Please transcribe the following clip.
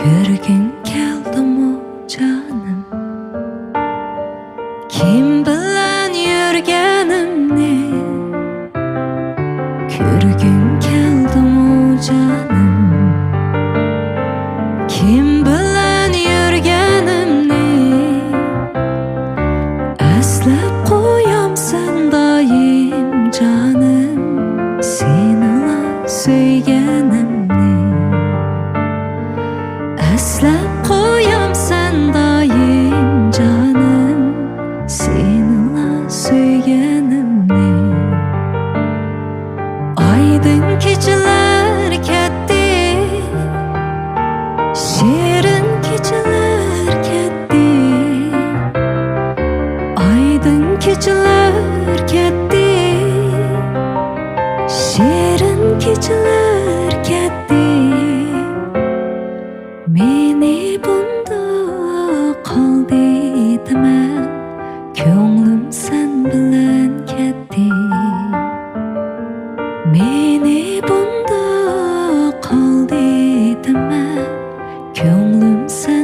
Görgün keldimi canım, kim bilen yürgenimni? Görgün keldimi canım, kim bilen yürgenimni? Eslep koyamsan daim canım, senila söygenimni. Eslep koyamsan daim canım, senila söygenimni. Aydın keçeler ketdi, şirin keçeler ketdi. Aydın keçeler ketdi, şirin keçeler ketdi. Meni bunda qaldi deme, ko'nglim sen bilan ketdi. Meni bunda qaldi deme, ko'nglim sen